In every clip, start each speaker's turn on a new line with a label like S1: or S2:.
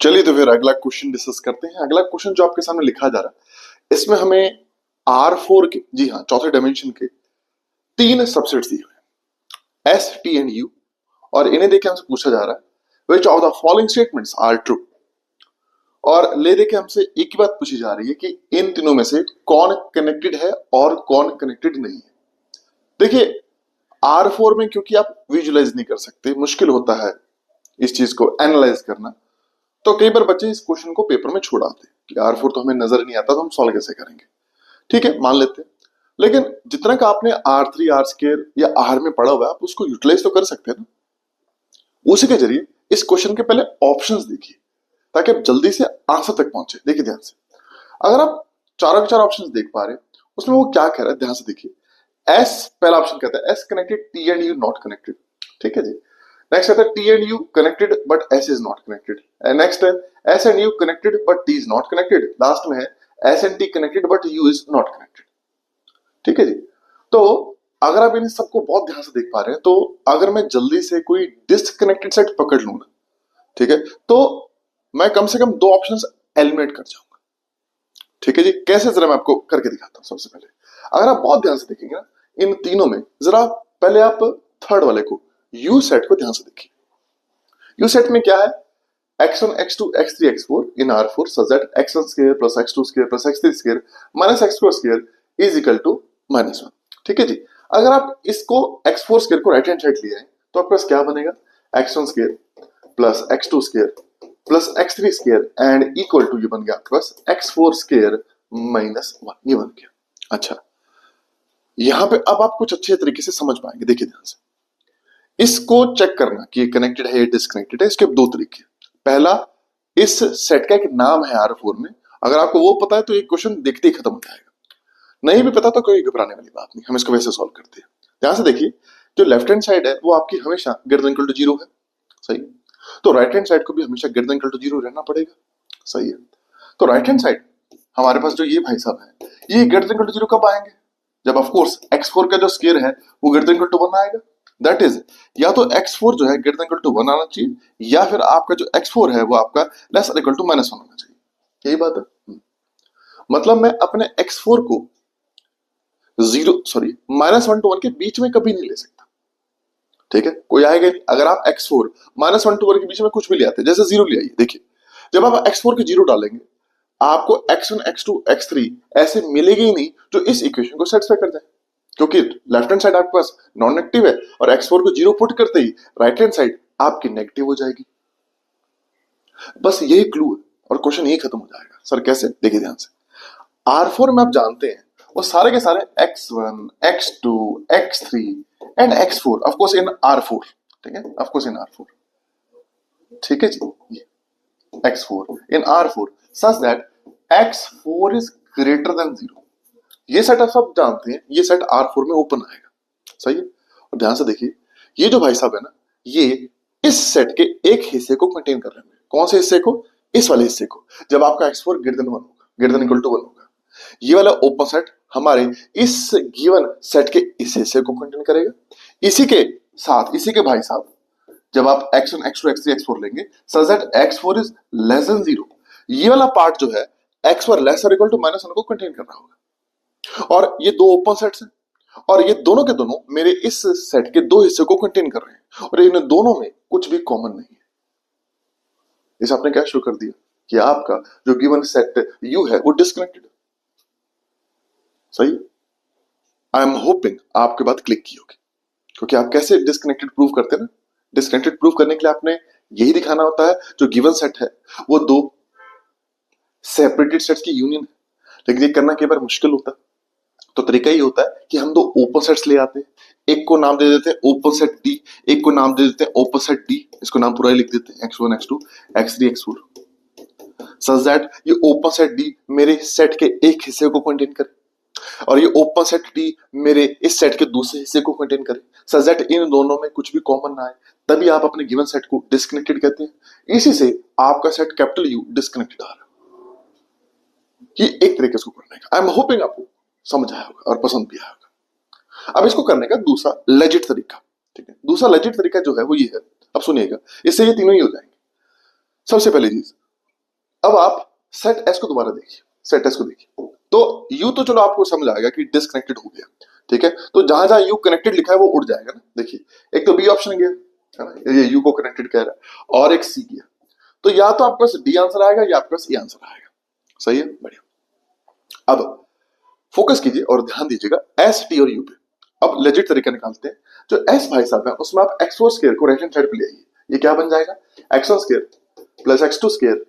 S1: चलिए तो फिर अगला क्वेश्चन डिस्कस करते हैं। अगला क्वेश्चन जो आपके सामने लिखा जा रहा है इसमें हमें R4 के, जी हाँ, चौथे डायमेंशन के 3 सबसेट्स दिए हुए हैं, S, T एंड U, और इन्हें देके हमसे पूछा जा रहा है which of the following statements are true. और ले देके हमसे एक ही बात पूछी जा रही है कि इन तीनों में से कौन कनेक्टेड है और कौन कनेक्टेड नहीं है। देखिए R4 में क्योंकि आप विजुअलाइज नहीं कर सकते, मुश्किल होता है इस चीज को एनालाइज करना, तो कई बार बच्चे इस क्वेश्चन को पेपर में छोड़ आते हैं कि R4 तो हमें नजर नहीं आता तो हम सॉल्व कैसे करेंगे। ठीक है, मान लेते हैं, लेकिन जितना का आपने R3 R स्क्वायर या R में पढ़ा हुआ है आप उसको यूटिलाइज तो कर सकते हैं ना। उसी के जरिए इस क्वेश्चन के पहले ऑप्शंस देखिए ताकि आप जल्दी से आंसर तक पहुंचे। देखिए ध्यान से, अगर आप चारों के चार ऑप्शंस देख पा रहे हैं उसमें वो क्या कह रहा है, ध्यान से देखिए। एस पहला ऑप्शन कहता है S connected, T and U not connected. ठीक है जी। नेक्स्ट कहता है T and U connected but S is not connected. Next है S and U connected but T is not connected. Last में है S and T connected but U is not connected. ठीक है जी। तो अगर आप इन सबको बहुत ध्यान से देख पा रहे हैं तो अगर मैं जल्दी से कोई डिस्कनेक्टेड सेट पकड़ लूं ना, ठीक है, तो मैं कम से कम 2 ऑप्शंस एलिमिनेट कर जाऊंगा। ठीक है जी, कैसे जरा मैं आपको करके दिखाता हूं। सबसे पहले अगर आप बहुत ध्यान से देखेंगे ना इन तीनों में, जरा पहले आप थर्ड वाले को यू सेट को ध्यान से देखिए। यू सेट में क्या है, x1 x2 x3 x4 in R4 such that x1 square plus x2 square plus x3 square minus x4 square is equal to -1। ठीक है जी। अगर आप इसको x4 square को राइट हैंड साइड लिया है तो आपके पास क्या बनेगा, x1 square plus x2 square plus x3 square and equal to ये बन गया आपके पास x4 square -1, ये बन गया। अच्छा, यहां पे अब आप कुछ अच्छे तरीके से समझ पाएंगे। देखिए ध्यान से, इसको चेक करना कि ये कनेक्टेड है या डिस्कनेक्टेड है, इसके 2 तरीके। पहला, इस सेट का एक नाम है R4 में, अगर आपको वो पता है तो ये क्वेश्चन देखते ही खत्म हो जाएगा। नहीं भी पता तो कोई घबराने वाली बात नहीं, हम इसको वैसे सॉल्व करते हैं। ध्यान से देखिए, जो लेफ्ट हैंड साइड है वो आपकी हमेशा ग्रेटर देन इक्वल टू 0 है, सही। तो राइट हैंड साइड को भी हमेशा ग्रेटर देन इक्वल टू 0 रहना पड़ेगा, सही है। तो राइट हैंड साइड हमारे पास जो ये भाई साहब है, ये ग्रेटर देन इक्वल टू 0 कब आएंगे, जब ऑफ कोर्स x4 का जो स्क्वायर है वो ग्रेटर देन इक्वल टू 1 आएगा। दैट इज, या तो x4 जो है ग्रेटर देन इक्वल टू 1 आना चाहिए या फिर आपका जो x4 है वो आपका लेस इक्वल टू -1 होना चाहिए। यही बात है। मतलब मैं अपने x4 को -1 to 1 के बीच में कभी नहीं ले सकता। ठीक है, कोई आएगा नहीं। अगर आप x4 -1 to 1 के बीच में कुछ भी ले आते हैं, जैसे 0 ले आइए, देखिए जब आप x4 के 0 डालेंगे आपको x1 x2 x3 ऐसे मिलेगी ही नहीं जो इस इक्वेशन को सेटिस्फाई कर जाए, क्योंकि लेफ्ट हैंड साइड आपके पास नॉन नेगेटिव है और x4 को 0 पुट करते ही राइट हैंड साइड आपकी नेगेटिव हो जाएगी। बस यही क्लू है और क्वेश्चन यही खत्म हो जाएगा। सर कैसे, देखिए ध्यान से। R4 में आप जानते हैं वो सारे के सारे x1 x2 x3 and x4 of course in R4। ठीक है, ऑफ कोर्स इन R4। ठीक है जी, ये x4 in R4 such that x4 is greater than 0। ये सेट आप सब जानते हैं, ये सेट R4 में ओपन आएगा, सही है। और ध्यान से देखिए, ये जो भाई साहब है ना, ये इस सेट के एक हिस्से को कंटेन कर रहे हैं। कौन से हिस्से को, इस वाले हिस्से को। जब आपका x4 ग्रेटर देन 1 होगा, ग्रेटर देन इक्वल टू 1 होगा, ये वाला ओपन सेट हमारे इस गिवन सेट के इस हिस्से को कंटेन करेगा। इसी के साथ, इसी के भाई साहब, जब आप x1 x2 x3 x4 लेंगे such that x4 is less than 0, ये वाला पार्ट जो है x4 लेस और इक्वल टू -1 को कंटेन कर रहा होगा। और ये 2 ओपन सेट्स हैं और ये दोनों के दोनों मेरे इस सेट के 2 हिस्से को कंटेन कर रहे हैं और इन दोनों में कुछ भी कॉमन नहीं है। इस आपने क्या शो कर दिया कि आपका जो गिवन सेट U है वो डिस्कनेक्टेड है, सही। आई एम होपिंग आपके बात क्लिक की होगी, क्योंकि आप कैसे डिस्कनेक्टेड प्रूव करते हैं ना। डिस्कनेक्टेड प्रूव करने के लिए आपने यही दिखाना होता है जो गिवन सेट है वो 2 सेपरेटेड सेट्स की यूनियन है। लेकिन ये करना कई बार मुश्किल होता है, तो तरीका ये होता है कि हम 2 ओपन सेट्स ले आते हैं, एक को नाम दे देते हैं ओपन सेट डी, एक को नाम दे देते हैं ओपन सेट डी। इसको नाम पूरा ही लिख देते हैं x1 x2 x3 x4 such that ये ओपन सेट डी मेरे सेट के एक हिस्से को कंटेन करे और ये ओपन सेट डी मेरे इस सेट के दूसरे हिस्से को कंटेन करे, सच दैट इन दोनों में कुछ भी कॉमन ना आए। तभी आप अपने गिवन सेट को डिस्कनेक्टेड कहते हैं। इसी से आपका सेट कैपिटल U डिस्कनेक्टेड आ रहा है। ये एक तरीके से करने का। आई एम होपिंग आपको समझ आया होगा और पसंद भी आया होगा। अब इसको करने का दूसरा लेजिट तरीका, ठीक है, दूसरा लेजिट तरीका जो है वो ये है, अब सुनिएगा, इससे ये तीनों ही हो जाएंगे। सबसे पहली चीज, अब आप सेट एस को दोबारा देखिए, सेट एस को देखिए, तो यू तो चलो आपको समझ आएगा कि डिसकनेक्टेड हो गया, ठीक है। तो जहां जहां यू कनेक्टेड लिखा है वो उड़ जाएगा ना। देखिए एक तो बी ऑप्शन गया है ना, ये यू को कनेक्टेड कह रहा है, और एक सी गया, तो या तो आपके पास डी आंसर आएगा या आपके पास ए आंसर आएगा। सही है, बढ़िया। अब फोकस कीजिए और ध्यान दीजिएगा एस टी और यू पे। अब लेजिट तरीका निकालते हैं। जो एस भाई साहब है उसमें आप एक्स4 स्क्वायर को राइट हैंड साइड पे ले आइए, ये क्या बन जाएगा, x1 square plus x2 square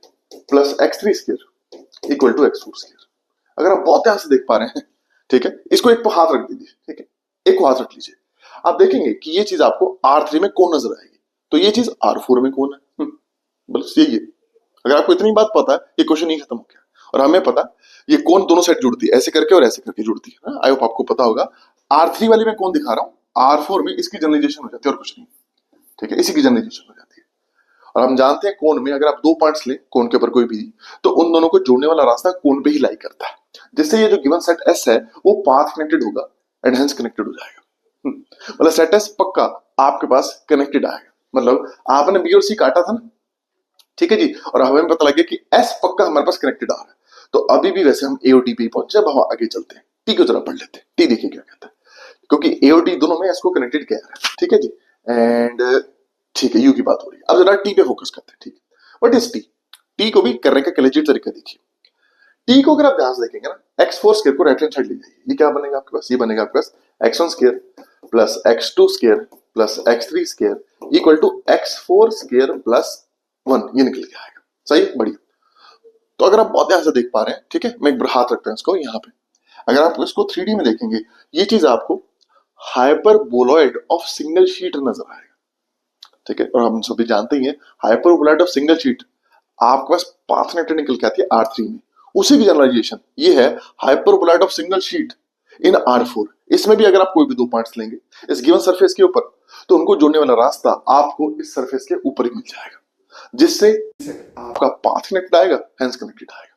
S1: plus x3 square equal to x4 square. अगर आप बहुत ध्यान से देख पा रहे हैं, ठीक है, इसको एक को हाथ रख दीजिए, ठीक है, एक को हाथ रख लीजिए, आप देखेंगे कि ये चीज आपको R3 में कौन नजर आएगी, तो ये चीज R4 में कौन है, बस यही है। अगर आपको इतनी बात पता है, ये क्वेश्चन ही खत्म हो गया। और हमें पता ये कौन दोनों साइड जुड़ती है, ऐसे करके और ऐसे करके जुड़ती है ना। आई होप आपको पता होगा। R3 वाली में कौन दिखा रहा हूं, R4 में इसकी जनरलाइजेशन हो जाती है और कुछ नहीं, ठीक है, इसी की जनरलाइजेशन हो जाती है। और हम जानते हैं कोण में अगर आप दो पॉइंट्स लें कोण के ऊपर कोई भी, तो उन दोनों को जोड़ने वाला रास्ता कोण पे ही लाई करता है, जिससे ये जो गिवन सेट एस है वो पाथ कनेक्टेड होगा एंड हेंस कनेक्टेड हो जाएगा। मतलब सेट एस पक्का आपके पास कनेक्टेड आएगा, मतलब आपने बी और सी काटा था ना, ठीक है जी, और हमें पता लग गया कि एस पक्का हमारे पास कनेक्टेड आ रहा है। तो अभी भी वैसे हम ए और डी पे पहुंचे, जब हम आगे चलते हैं टी को जरा पढ़ लेते हैं, टी देखिए क्या कहता है, क्योंकि ए और डी दोनों में एस को कनेक्टेड किया है, ठीक है जी। एंड ठीक है, यू की बात हो रही है, अब जरा टी पे फोकस करते हैं, ठीक है। व्हाट इज टी, टी को भी करने का लेजिट तरीका देखिए। टी को अगर आप ध्यान से देखेंगे ना, x4 स्क्वायर को राइट हैंड साइड ले जाइए, ये क्या बनेगा आपके पास, ये बनेगा आपके पास x1 square plus x2 square plus x3 square equal to x4 square plus 1, ये निकल के आएगा। सही, बढ़िया। तो अगर आप बहुत ध्यान से देख पा रहे हैं, ठीक है, मैं एक बार हाथ रखता हूं इसको यहाँ पे, अगर आप इसको 3D में देखेंगे, ये चीज आपको हाइपरबोलॉइड ऑफ सिंगल शीट नजर आएगा, ठीक है। और हम सभी जानते ही हैं हाइपरबोलॉइड ऑफ सिंगल शीट आपके पास पाथ कनेक्टेड निकल के आती है R3 में, उसी की जनरलाइजेशन ये है hyperboloid of single sheet in R4। इसमें भी अगर आप कोई भी दो पॉइंट्स लेंगे इस गिवन सरफेस के ऊपर, तो उनको जोड़ने वाला रास्ता आपको इस सरफेस के ऊपर ही मिल जाएगा, जिससे आपका पाथ कनेक्ट आएगा, हेंस कनेक्टेड आएगा।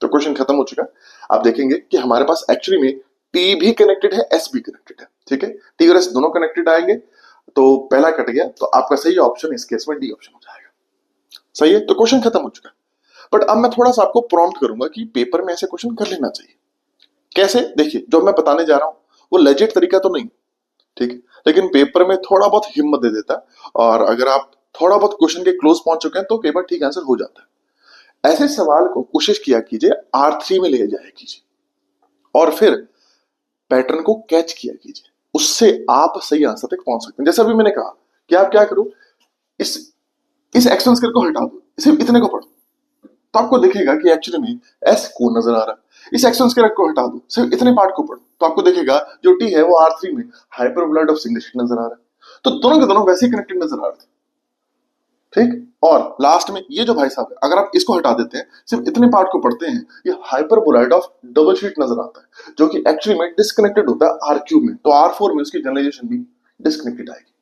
S1: तो क्वेश्चन खत्म हो चुका। आप देखेंगे कि हमारे पास एक्चुअली में टी भी कनेक्टेड है, एस भी कनेक्टेड है, ठीक है, टी और एस दोनों कनेक्टेड आएंगे, तो पहला कट गया, तो आपका सही ऑप्शन इस केस में डी ऑप्शन हो जाएगा। सही है, तो क्वेश्चन खत्म हो चुका। बट अब मैं थोड़ा सा आपको प्रॉम्प्ट करूंगा कि पेपर में ऐसे क्वेश्चन कर लेना चाहिए। कैसे, देखिए जो मैं बताने जा रहा हूं वो लेजिट तरीका तो नहीं, ठीक है, लेकिन पेपर में थोड़ा बहुत हिम्मत दे देता है, और अगर आप थोड़ा बहुत क्वेश्चन के क्लोज पहुंच चुके हैं तो कई बार ठीक आंसर हो जाता है। ऐसे सवाल को कोशिश किया कीजिए R3 में ले जाया कीजिए, और फिर पैटर्न को कैच किया कीजिए, उससे आप सही आंसर तक पहुंच सकते हैं। जैसा अभी मैंने कहा कि आप क्या करो, इस एक्शन स्क्वायर को हटा दो, सिर्फ इतने को पढ़ो, तो आपको दिखेगा कि एक्चुअली में एस को नजर आ रहा है। इस एक्शन स्क्वायर को हटा दो, सिर्फ इतने पार्ट को पढ़ो, तो आपको दिखेगा जो टी है वो R3 में हाइपरबोलॉइड ऑफ सिंगल शीट नजर आ रहा है। तो दोनों के दोनों वैसे ही कनेक्टेड नजर आ रहे थे, ठीक। और लास्ट में ये जो भाई साहब है, अगर आप इसको हटा देते हैं, सिर्फ इतने पार्ट को पढ़ते हैं, ये हाइपरबोलॉइड ऑफ डबल शीट नजर आता है, जो कि एक्चुअली में डिस्कनेक्टेड होता है R3 में, तो R4 में उसकी जनरलाइजेशन भी डिस्कनेक्टेड आएगी।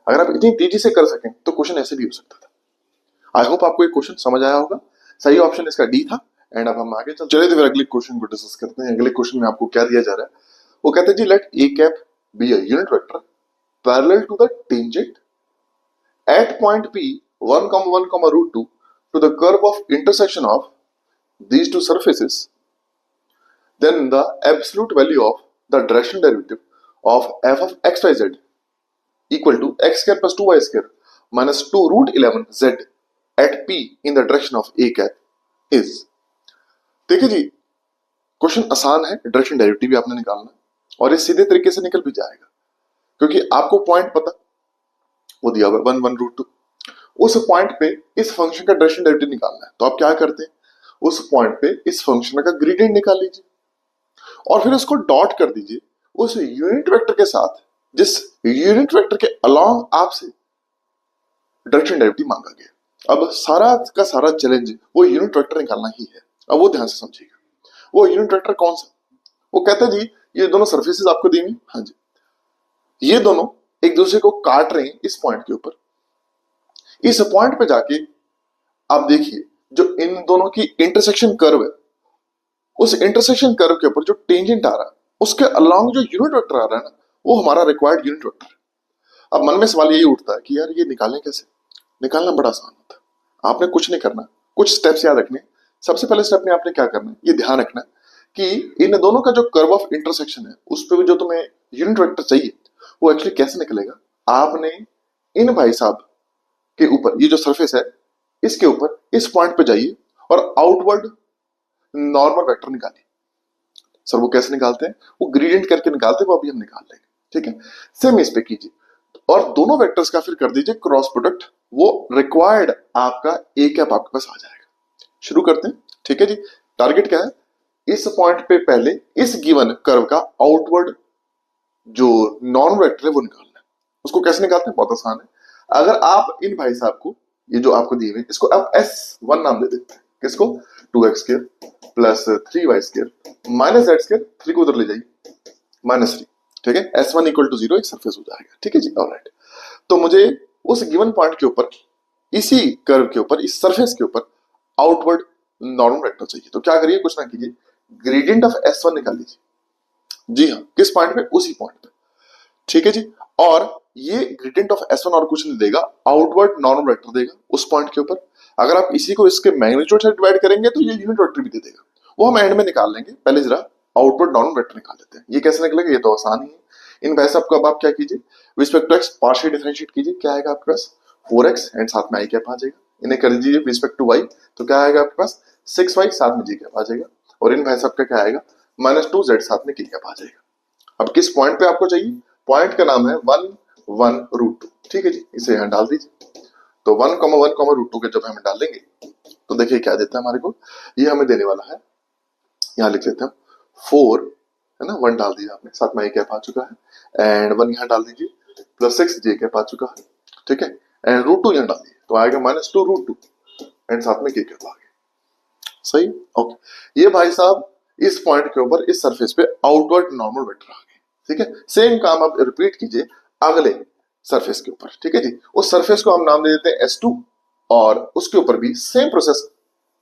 S1: अगर आप इतनी तेजी से कर सकें तो क्वेश्चन ऐसे भी हो सकता था। आई होप आपको ये क्वेश्चन समझ आया होगा। सही ऑप्शन इसका डी था। एंड अब हम आगे चलिए तो फिर अगले क्वेश्चन को डिस्कस करते हैं। अगले क्वेश्चन में आपको क्या दिया जा रहा है, वो कहते हैं जी let A cap be a unit vector parallel to the tangent at point P 1, 1, root 2 to the curve of intersection of these two surfaces, then the absolute value of the directional derivative of f of x y z equal to x square plus 2y square minus 2 root 11 z at P in the direction of a cap is। देखिए जी, question आसान है, direction derivative भी आपने निकालना और ये सीधे तरीके से निकल भी जाएगा, क्योंकि आपको पॉइंट पता वो दिया हुआ 1, 1 रूट 2, उस पॉइंट पे इस फंक्शन का डायरेक्शन डेरिवेटिव निकालना है। तो आप क्या करते हैं, उस पॉइंट पे इस फंक्शन का ग्रेडियंट निकाल लीजिए और फिर उसको डॉट कर दीजिए उस यूनिट वेक्टर के साथ जिस यूनिट वेक्टर के अलोंग आपसे डायरेक्शन डेरिवेटिव मांगा गया। अब सारा का सारा चैलेंज वो यूनिट वेक्टर निकालना ही है। अब वो ध्यान से समझिएगा, वो यूनिट वेक्टर कौन सा, वो कहता है जी ये दोनों सर्फेसेस आपको दी हुई, हाँ जी, ये दोनों एक दूसरे को काट रहे हैं इस पॉइंट के ऊपर। इस पॉइंट पे जाके आप देखिए जो इन दोनों की इंटरसेक्शन कर्व है, उस इंटरसेक्शन कर्व के ऊपर जो टेंजेंट आ रहा है उसके अलोंग जो यूनिट वेक्टर आ रहा है ना, वो हमारा रिक्वायर्ड यूनिट वेक्टर है। अब मन में सवाल यही उठता है कि यार ये निकालने कैसे, निकालना बड़ा आसान होता है, आपने कुछ नहीं करना, कुछ स्टेप्स याद रखने, सबसे पहले स्टेप में आपने क्या करना है, ये ध्यान रखना कि इन दोनों का जो कर्व ऑफ इंटरसेक्शन है उस पर भी जो तुम्हें यूनिट वेक्टर चाहिए वो एक्चुअली कैसे निकलेगा। आपने इन भाई साहब के ऊपर ये जो सरफेस है इसके ऊपर इस पॉइंट पे जाइए और आउटवर्ड नॉर्मल वेक्टर निकालिए। सर वो कैसे निकालते हैं, वो ग्रेडियंट करके निकालते हैं, वो अभी हम निकाल लेंगे, ठीक है। सेम इस पे कीजिए और दोनों वेक्टर्स का फिर कर दीजिए क्रॉस प्रोडक्ट, वो रिक्वायर्ड आपका ए कैप आपके पास आ जाएगा। शुरू करते हैं, ठीक है जी। टारगेट क्या है, इस पॉइंट पे पहले इस गिवन कर्व का आउटवर्ड जो नॉन वेक्टर है वो निकालना है। उसको कैसे निकालते हैं, बहुत आसान है। अगर आप इन भाई साहब को, ये जो आपको दिए हुए इसको आप S1 नाम दे देते हैं, किसको, 2x² plus 3y² minus z², 3 को उधर ले जाइए -3, ठीक है। S1 इक्वल टू 0 एक सरफेस हो जाएगा, ठीक है जी। ऑलराइट, तो मुझे उस गिवन पॉइंट के ऊपर, इसी कर्व के ऊपर, इस सरफेस के ऊपर आउटवर्ड नॉर्मल वेक्टर चाहिए। तो क्या करिए, कुछ ना कीजिए, ग्रेडियंट ऑफ S1 निकाल लीजिए। जी हाँ, किस पॉइंट पे, उसी पॉइंट पे, ठीक है जी। और ये ग्रेडियंट ऑफ S1 और कुछ नहीं देगा, आउटवर्ड नॉर्मल वेक्टर देगा उस पॉइंट के ऊपर। अगर आप इसी को इसके मैग्नीट्यूड से डिवाइड करेंगे तो ये यूनिट वेक्टर भी दे देगा, वो हम एंड में निकाल लेंगे। पहले जरा आउटवर्ड नॉर्मल वेक्टर निकाल लेते हैं। ये कैसे निकलेगा, ये तो आसान ही है। इन वैसे आपको अब आप क्या कीजिए, respect to x partial differentiate कीजिए, क्या आएगा आपके पास 4x एंड साथ में i कैप आ जाएगा। इन्हें कर दीजिए रिस्पेक्ट टू y, तो क्या आएगा आपके पास 6y साथ में j कैप आ जाएगा। और इन वैसे आपका क्या आएगा -2z साथ में k कैप आ जाएगा। अब किस पॉइंट पे आपको चाहिए, पॉइंट का नाम है 1 1 √2, ठीक है जी। इसे यहाँ डाल दीजिए। तो 1 1 √2 के जब हम डालेंगे तो देखिए क्या देता है हमारे को, ये हमें देने वाला है, यहाँ लिख लेते हैं 4 है ना, 1 डाल दिया आपने, साथ में a कैप आ चुका है एंड 1 यहाँ डाल दीजिए प्लस 6 j कैप आ चुका है, ठीक है। एंड √2 यहाँ डाल दिए तो आएगा -2 √2 एंड साथ में k कैप आ गया, सही। ओके, ये भाई साहब इस पॉइंट के ऊपर इस सरफेस पे आउटवर्ड नॉर्मल वेक्टर आ गए, ठीक है। सेम काम आप रिपीट कीजिए अगले सरफेस के ऊपर, ठीक है जी। उस सरफेस को हम नाम दे देते हैं S2 और उसके ऊपर भी सेम प्रोसेस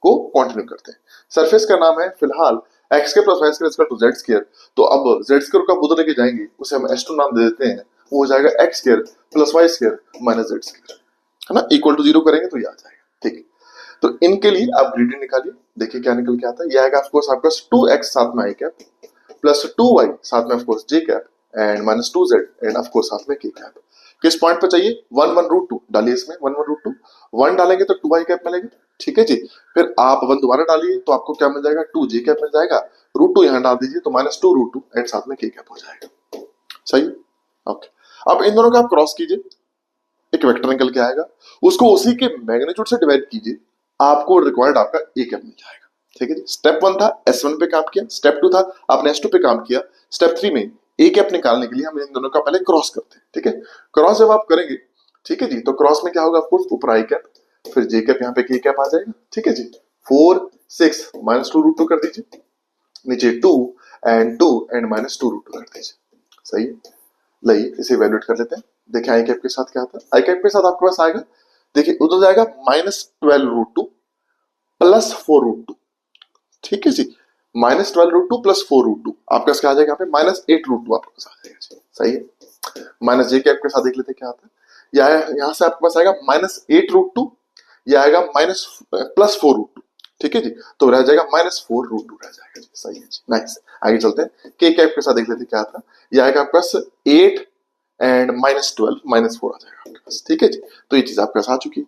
S1: को कंटिन्यू करते हैं। सरफेस का नाम है फिलहाल x² + y² = z², तो अब z² का उधर लेके जाएंगे, उसे हम S2 नाम दे देते हैं, वो हो जाएगा x² + y² - z², है ना, इक्वल टू 0 करेंगे तो ये आ जाएगा, ठीक है। तो इनके लिए आप ग्रेडियंट निकालिए, देखिए क्या निकल के आता है। ये आएगा ऑफ कोर्स आपका 2x साथ में i कैप प्लस 2y साथ में of course j cap and -2z end of course साथ में k कैप। किस पॉइंट पे चाहिए, 1 1 √2 डालिए, इसमें 1 1 √2, 1 डालेंगे तो 2y कैप मिलेगा, ठीक है जी। फिर आप 1 दोबारा डालिए तो आपको क्या मिल जाएगा, 2j कैप मिल जाएगा, √2 यहाँ डाल दीजिए तो -2 √2 एंड साथ में k कैप हो जाएगा, सही। ओके, अब इन दोनों का आप क्रॉस कीजिए, एक वेक्टर निकल के आएगा, उसको उसी के मैग्नीट्यूड से डिवाइड कीजिए, आपको रिक्वायर्ड आपका a कैप मिल जाएगा, ठीक है जी। स्टेप 1 था S1 पे काम किया, स्टेप 2 था आपने S2 पे काम किया, स्टेप 3 में a कैप निकालने के लिए हम इन दोनों का पहले क्रॉस करते हैं, ठीक है। क्रॉस जब आप करेंगे, ठीक है जी, तो क्रॉस में क्या होगा, आपको ऊपर i कैप, फिर j कैप, यहाँ पे k कैप आ जाएगा, ठीक है जी। 4 6 -2 √2 कर दीजिए, नीचे 2 एंड -2 √2 कर दीजिए, सही है। लाइए इसे इवैल्यूएट कर लेते हैं, देखिए i कैप के साथ क्या आता है। i कैप के साथ आपके पास आएगा, देखिए उधर जाएगा -12 √2 प्लस 4 √2, ठीक है जी। -12 √2 प्लस 4 √2 आपके पास क्या आ जाएगा, यहाँ पे -8 √2 आपके पास आ जाएगा जी, सही है। माइनस j कैप के साथ देख लेते हैं क्या आता है, यहाँ से आपके पास आएगा -8 √2, ये आएगा प्लस 4 √2, ठीक है जी। तो रह जाएगा -4 √2 रह जाएगा जी, सही है जी, नाइस। आगे चलते हैं, k कैप के साथ देख लेते हैं क्या आता है, ये आएगा आपके पास 8 एंड -12 -4 आ जाएगा आपके पास, ठीक है जी। तो ये चीज आपके पास आ चुकी है,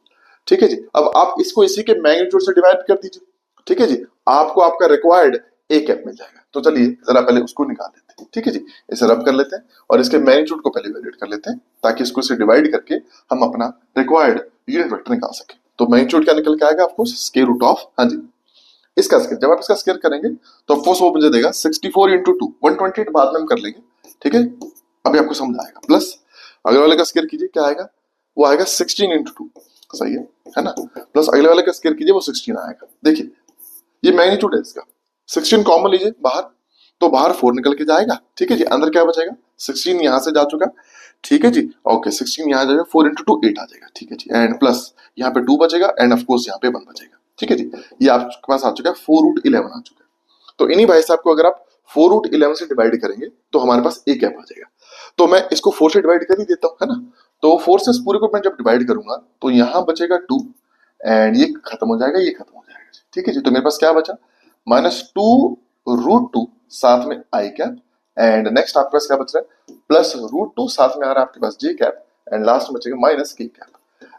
S1: ठीक है जी। अब आप इसको इसी के मैग्नीट्यूड से डिवाइड कर दीजिए, ठीक है जी, आपको आपका रिक्वायर्ड a कैप मिल जाएगा। तो चलिए जरा पहले उसको निकाल लेते हैं, ठीक है जी। इसे रब कर लेते हैं और इसके मैग्नीट्यूड को पहले इवैल्यूएट कर लेते हैं, ताकि इसको इसे डिवाइड करके हम अपना रिक्वायर्ड यूनिट वेक्टर निकाल सकें। तो मैग्नीट्यूड क्या निकल के आएगा, आपको स्क्वायर रूट ऑफ, हाँ जी, इसका स्क्वायर। जब आप इसका स्क्वायर करेंगे तो ऑफकोर्स वो मुझे देगा 64 × 2 128, बाद में हम कर लेंगे, ठीक है। अभी आपको समझ आएगा। प्लस अगले वाले का स्क्वायर कीजिए, क्या आएगा, वो आएगा 16 × 2, सही है ना। प्लस अगले वाले का स्क्वायर कीजिए, वो 16 आएगा। देखिए ये मैग्नीट्यूड है इसका, 16 कॉमन लीजिए बाहर, तो बाहर 4 निकल के जाएगा, ठीक है जी। अंदर क्या बचेगा, 16 यहां से जा चुका, ठीक है जी। ओके, 16 यहाँ जाएगा, 4 × 2 8 आ जाएगा, ठीक है जी। एंड प्लस यहाँ पे 2 बचेगा एंड ऑफ कोर्स यहाँ पे 1 बचेगा, ठीक है जी। ये आपके पास आ चुका है 4√11 आ चुका है। तो इन्हीं भाई साहब को अगर आप 4√11 से डिवाइड करेंगे तो हमारे पास a कैप आ जाएगा। तो मैं इसको 4 से डिवाइड कर ही देता हूँ, है ना। तो 4 से इस पूरे को मैं जब डिवाइड करूंगा तो यहाँ बचेगा 2 एंड ये खत्म हो जाएगा, ये खत्म हो जाएगा। ठीक है जी, तो मेरे पास क्या बचा, -2√2 साथ में आई कैप, एंड नेक्स्ट आपके पास क्या बच रहा है, +√2 साथ में आ रहा है आपके पास जे कैप, एंड लास्ट में बचेगा -k cap,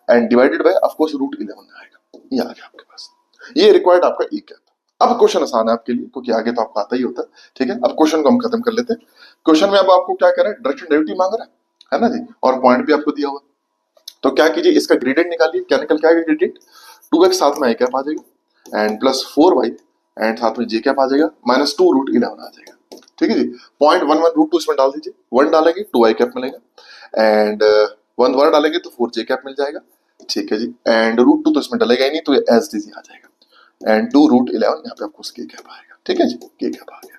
S1: and divided by of course √11 आएगा। ये आ गया आपके पास, ये रिक्वायर्ड आपका ई कैप। अब क्वेश्चन आसान है आपके लिए क्योंकि आगे तो आपको आता ही होता है। ठीक है, अब क्वेश्चन को हम खत्म कर लेते हैं। क्वेश्चन में अब आपको क्या कर रहा है, डायरेक्शन डेरिवेटिव मांग रहा है ना जी, और पॉइंट भी आपको दिया हुआ। तो क्या कीजिए, इसका ग्रेडियंट निकालिए। क्या निकल के आएगा ग्रेडियंट, 2x साथ में आई कैप आ जाएगा, एंड +4y, एंड साथ में जे कैप आ जाएगा, -2√11 आ जाएगा। ठीक है जी, 0.11√2 इसमें डाल दीजिए, 1 डालेंगे 2i कैप मिलेगा, एंड 1 डालेंगे तो 4j कैप मिल जाएगा। ठीक है जी, एंड √2 तो इसमें डलेगा ही नहीं, तो एज डीजी आ जाएगा, एंड 2√11 यहाँ पे आपको के कैप आएगा। ठीक है जी, के कैप आ गया।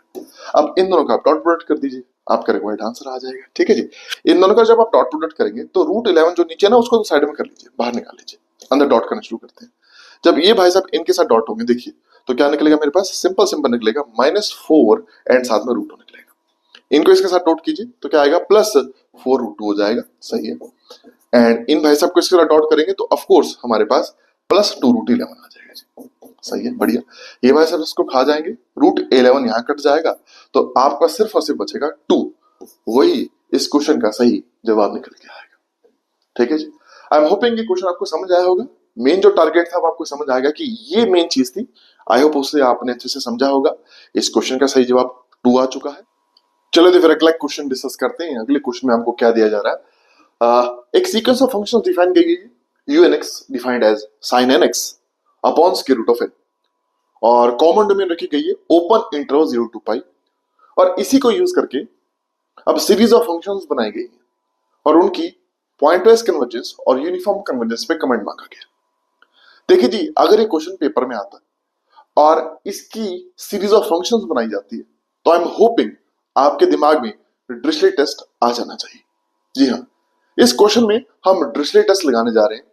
S1: अब इन दोनों का आप डॉट प्रोडक्ट कर दीजिए, आपका रिक्वायर्ड आंसर आ जाएगा। ठीक है जी, इन दोनों का जब आप डॉट प्रोडक्ट करेंगे तो √11 जो नीचे ना उसको तो साइड में कर लीजिए, बाहर निकाल लीजिए, अंदर डॉट करना शुरू करते हैं। जब ये भाई साहब इनके साथ डॉट होंगे, देखिए तो क्या निकलेगा मेरे पास, सिंपल निकलेगा, -4 एंड साथ में √2 निकलेगा। इनको इसके साथ डॉट कीजिए तो क्या आएगा, +4√2 हो जाएगा। सही है, एंड इन भाई साहब को इसके साथ डॉट करेंगे तो ऑफकोर्स हमारे पास +2√11 आ जाएगा जी। सही है, बढ़िया। ये भाई साहब इसको खा जाएंगे, √11 यहाँ कट जाएगा, तो आपका सिर्फ और सिर्फ बचेगा 2, वही इस क्वेश्चन का सही जवाब निकल के आएगा। ठीक है जी, आई एम होपिंग ये क्वेश्चन आपको समझ आया होगा। मेन जो टारगेट था वो आपको समझ आएगा कि ये मेन चीज थी। आई होप उससे आपने अच्छे से समझा होगा। इस क्वेश्चन का सही जवाब 2 आ चुका है। चलो फिर अगला क्वेश्चन डिस्कस करते हैं। अगले क्वेश्चन में हमको क्या दिया जा रहा है, एक सीक्वेंस ऑफ फंक्शंस डिफाइन की गई है, unx defined as sin nx upon square root of n, और कॉमन डोमेन रखी गई है ओपन इंटरवल 0 to π, और इसी को यूज करके अब सीरीज ऑफ फंक्शंस बनाई गई है और उनकी पॉइंटवाइज कन्वर्जेंस और यूनिफॉर्म कन्वर्जेंस पे कमेंट मांगा गया। देखिए जी, अगर ये क्वेश्चन पेपर में आता है और इसकी सीरीज ऑफ फंक्शंस बनाई जाती है तो आई एम होपिंग आपके दिमाग में डिरिचलेट टेस्ट आ जाना चाहिए। जी हाँ, इस क्वेश्चन में हम डिरिचलेट टेस्ट लगाने जा रहे हैं,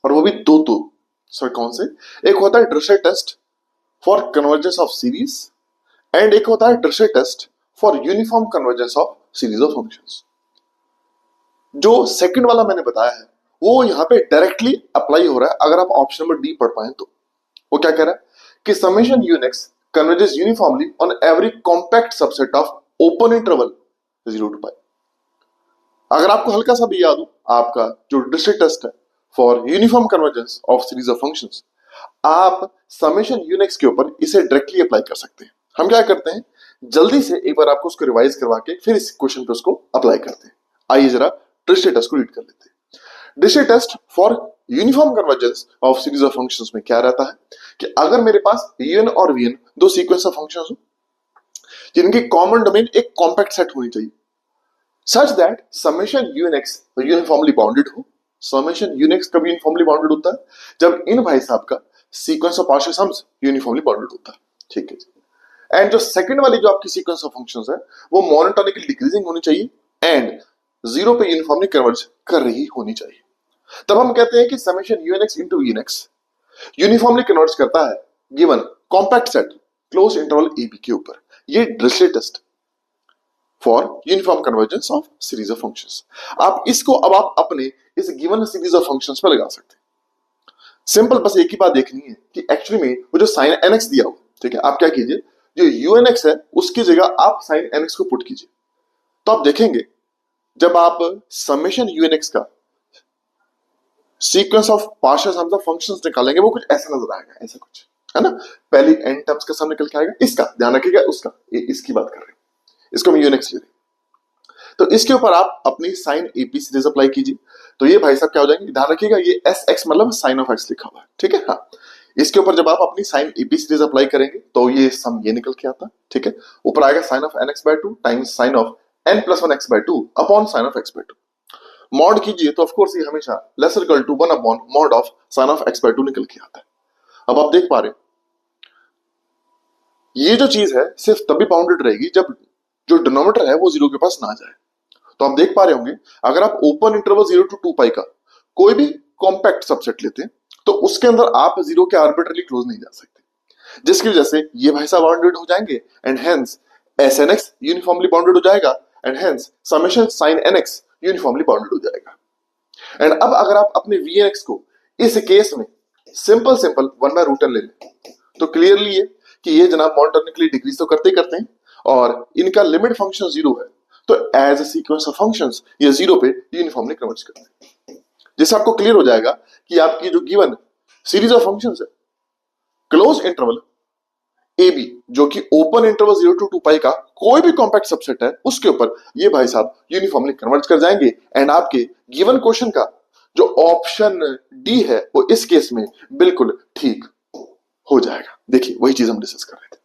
S1: और वो भी दो सर कौन से, एक होता है Dirichlet test for convergence of series, and एक होता है Dirichlet test for uniform convergence of series of functions. जो सेकंड वाला मैंने बताया है वो यहाँ पे डायरेक्टली अप्लाई हो रहा है अगर आप ऑप्शन नंबर डी पढ़ पाए तो। वो क्या कह रहा है कि summation Unix converges uniformly on every compact subset of open interval 0 to π। अगर आपको हल्का सा भी याद हो, आपका जो डिरिचलेट टेस्ट है for uniform convergence of series of functions, आप समेशन यूनिक्स के ऊपर इसे डायरेक्टली अप्लाई कर सकते हैं। हम क्या करते हैं, जल्दी से एक बार आपको उसको रिवाइज करवा के फिर इस क्वेश्चन पे उसको अप्लाई करते हैं। आइए जरा डिरिचलेट टेस्ट को रीड कर लेते हैं। Dirichlet test for uniform convergence of series of functions में क्या रहता है कि अगर मेरे पास un और vn दो सीक्वेंस ऑफ फंक्शंस हो जिनकी कॉमन डोमेन एक कॉम्पैक्ट सेट होनी चाहिए, such that summation unx uniformly bounded हो। समेशन unx कब यूनिफॉर्मली बाउंडेड होता है, जब इन भाई साहब का sequence of partial sums uniformly bounded होता है। ठीक है जी, एंड जो सेकंड वाली जो आपकी सीक्वेंस ऑफ फंक्शंस है वो मोनोटोनिकली डिक्रीजिंग होनी चाहिए एंड 0 पे यूनिफॉर्मली कन्वर्ज कर रही होनी चाहिए। तब हम कहते हैं कि summation unx into vnx uniformly converge करता है given compact set close interval ab के ऊपर। ये Dirichlet test for uniform convergence of series of functions. आप इसको अब आप अपने इस गिवन सीरीज ऑफ फंक्शंस पे लगा सकते हैं। सिंपल, बस एक ही बात देखनी है कि एक्चुअली में वो जो sin nx दिया हुआ, ठीक है, आप क्या कीजिए, जो unx है उसकी जगह आप sin nx को पुट कीजिए, तो आप देखेंगे जब आप समेशन unx का sequence of partial sums of functions निकालेंगे वो कुछ ऐसा नजर आएगा, ऐसा कुछ है ना। पहली n टर्म्स का सम निकल के आएगा, इसका ध्यान रखिएगा, उसका इसकी बात कर रहे हैं, इसको हम unx ले रहे हैं। तो इसके ऊपर आप अपनी sin ap सीरीज अप्लाई कीजिए, तो ये भाई साहब क्या हो जाएंगे, ध्यान रखिएगा ये sx मतलब sin ऑफ x लिखा हुआ है, ठीक है। हाँ, इसके ऊपर जब आप अपनी sin ap सीरीज अप्लाई करेंगे तो ये सम ये निकल के आता है, ठीक है। ऊपर आएगा sin of nx/2 times sin of n+1x/2 upon sin of x/2। Mod कीजिए तो ऑफ कोर्स ये हमेशा lesser equal to 1 upon mod of sin of x/2 निकल के आता है। अब आप देख पा रहे ये जो चीज है सिर्फ तभी बाउंडेड रहेगी जब जो डिनोमिनेटर है वो 0 के पास ना जाए। तो आप देख पा रहे होंगे अगर आप ओपन इंटरवल 0 to 2 π का कोई भी कॉम्पैक्ट सबसेट लेते हैं तो उसके अंदर आप 0 के आर्बिट्रली क्लोज नहीं जा सकते, जिसकी वजह से ये भाई साहब बाउंडेड हो जाएंगे and hence SNX uniformly bounded हो जाएगा and hence summation sin nx uniformly bounded हो जाएगा। एंड अब अगर आप अपने VNX को इस केस में सिंपल सिंपल 1/√n ले लें तो क्लियरली है कि ये जनाब मोनोटोनिकली डिक्रीज तो करते ही करते हैं और इनका लिमिट फंक्शन 0 है, तो as a sequence of functions ये 0 पे यूनिफॉर्मली कन्वर्ज करते हैं। जिससे आपको क्लियर हो जाएगा कि आपकी जो गिवन सीरीज ऑफ फंक्शंस है क्लोज इंटरवल ए बी जो कि ओपन इंटरवल 0 to 2 पाई का कोई भी कॉम्पैक्ट सबसेट है उसके ऊपर ये भाई साहब यूनिफॉर्मली कन्वर्ज कर जाएंगे एंड आपके गिवन क्वेश्चन का जो ऑप्शन डी है वो इस केस में बिल्कुल ठीक हो जाएगा। देखिए वही चीज हम डिस्कस कर रहे थे,